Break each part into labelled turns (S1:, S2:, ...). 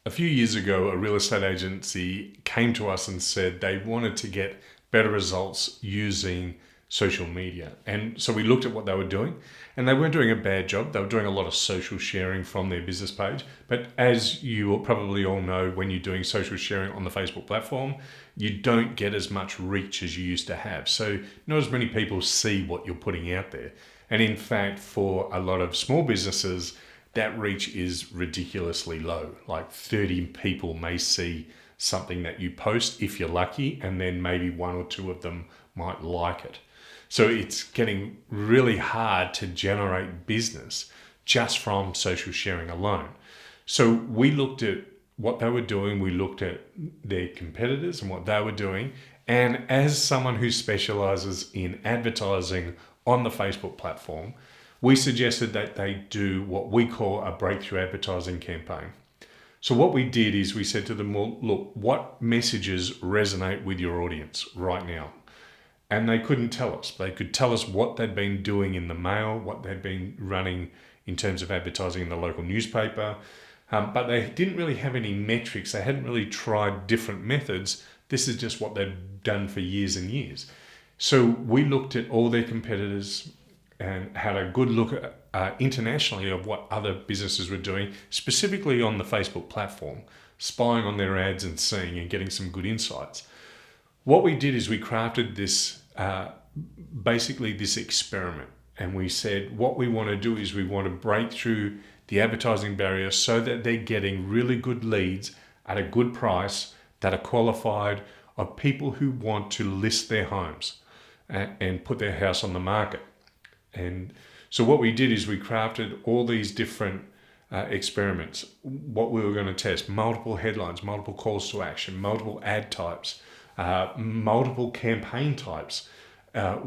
S1: A few years ago, a real estate agency came to us and said they wanted to get better results using social media. And so we looked at what they were doing, and they weren't doing a bad job. They were doing a lot of social sharing from their business page. But as you will probably all know, when you're doing social sharing on the Facebook platform, you don't get as much reach as you used to have. So not as many people see what you're putting out there. And in fact, for a lot of small businesses, that reach is ridiculously low. Like 30 people may see something that you post if you're lucky, and then maybe one or two of them might like it. So it's getting really hard to generate business just from social sharing alone. So we looked at what they were doing, we looked at their competitors and what they were doing. And as someone who specializes in advertising on the Facebook platform, we suggested that they do what we call a breakthrough advertising campaign. So what we did is we said to them, well, look, what messages resonate with your audience right now? And they couldn't tell us. They could tell us what they'd been doing in the mail, what they'd been running in terms of advertising in the local newspaper, but they didn't really have any metrics. They hadn't really tried different methods. This is just what they'd done for years and years. So we looked at all their competitors and had a good look at, internationally of what other businesses were doing, specifically on the Facebook platform, spying on their ads and seeing and getting some good insights. What we did is we crafted this, basically this experiment. And we said, what we want to do is we want to break through the advertising barrier so that they're getting really good leads at a good price that are qualified, of people who want to list their homes and put their house on the market. And so what we did is we crafted all these different experiments. What we were going to test: multiple headlines, multiple calls to action, multiple ad types, multiple campaign types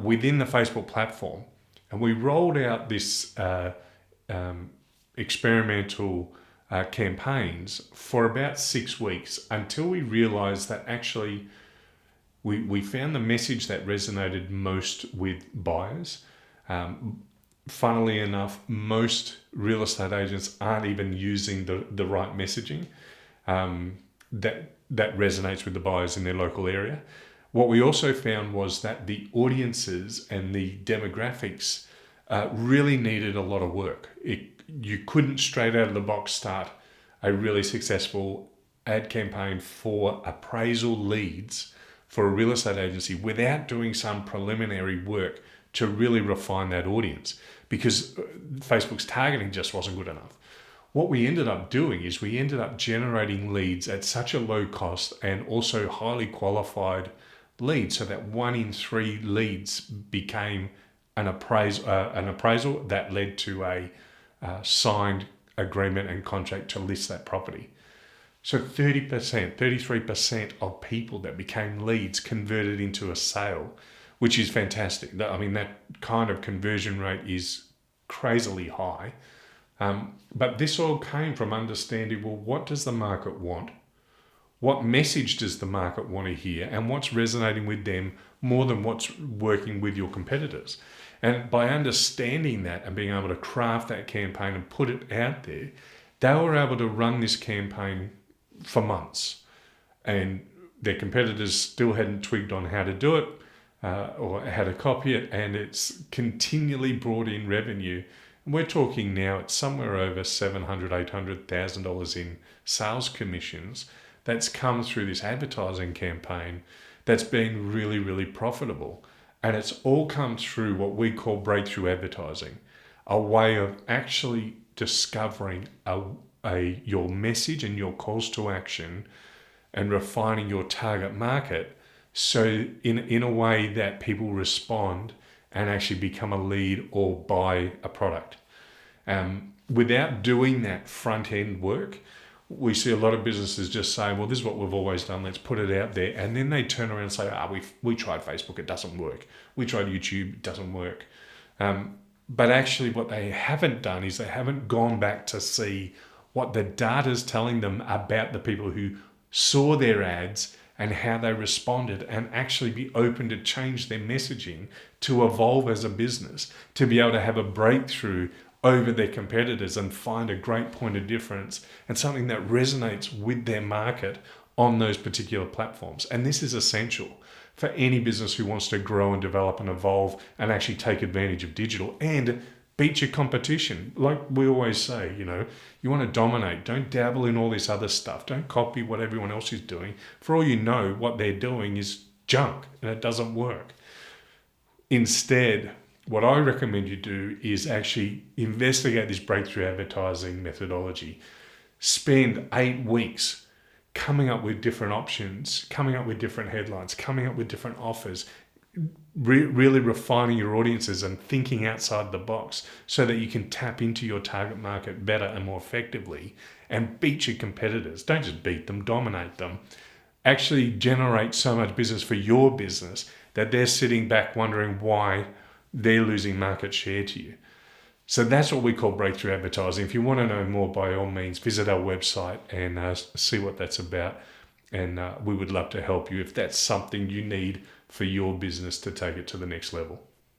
S1: within the Facebook platform. And we rolled out this experimental campaigns for about 6 weeks until we realized that actually we found the message that resonated most with buyers. Funnily enough, most real estate agents aren't even using the right messaging that resonates with the buyers in their local area. What we also found was that the audiences and the demographics really needed a lot of work. You couldn't straight out of the box start a really successful ad campaign for appraisal leads for a real estate agency without doing some preliminary work to really refine that audience, because Facebook's targeting just wasn't good enough. What we ended up doing is we ended up generating leads at such a low cost and also highly qualified leads, so that 1 in 3 leads became an appraisal that led to a signed agreement and contract to list that property. So 30%, 33% of people that became leads converted into a sale, which is fantastic. I mean, that kind of conversion rate is crazily high. But this all came from understanding, well, what does the market want? What message does the market want to hear? And what's resonating with them more than what's working with your competitors? And by understanding that and being able to craft that campaign and put it out there, they were able to run this campaign for months. And their competitors still hadn't twigged on how to do it or how to copy it. And it's continually brought in revenue. And we're talking now it's somewhere over $700,000, $800,000 in sales commissions that's come through this advertising campaign that's been really, really profitable. And it's all come through what we call breakthrough advertising, a way of actually discovering your message and your calls to action and refining your target market, so in a way that people respond and actually become a lead or buy a product. Without doing that front end work, we see a lot of businesses just say, well, this is what we've always done, let's put it out there. And then they turn around and say, we tried Facebook, it doesn't work. We tried YouTube, it doesn't work. But actually what they haven't done is they haven't gone back to see what the data's telling them about the people who saw their ads and how they responded, and actually be open to change their messaging to evolve as a business, to be able to have a breakthrough over their competitors and find a great point of difference and something that resonates with their market on those particular platforms. And this is essential for any business who wants to grow and develop and evolve and actually take advantage of digital and beat your competition. Like we always say, you want to dominate. Don't dabble in all this other stuff. Don't copy what everyone else is doing. For all you know, what they're doing is junk and it doesn't work. Instead, what I recommend you do is actually investigate this breakthrough advertising methodology. Spend 8 weeks coming up with different options, coming up with different headlines, coming up with different offers, really refining your audiences and thinking outside the box so that you can tap into your target market better and more effectively and beat your competitors. Don't just beat them, dominate them. Actually generate so much business for your business that they're sitting back wondering why they're losing market share to you. So that's what we call breakthrough advertising. If you want to know more, by all means, visit our website and see what that's about. And we would love to help you if that's something you need for your business to take it to the next level.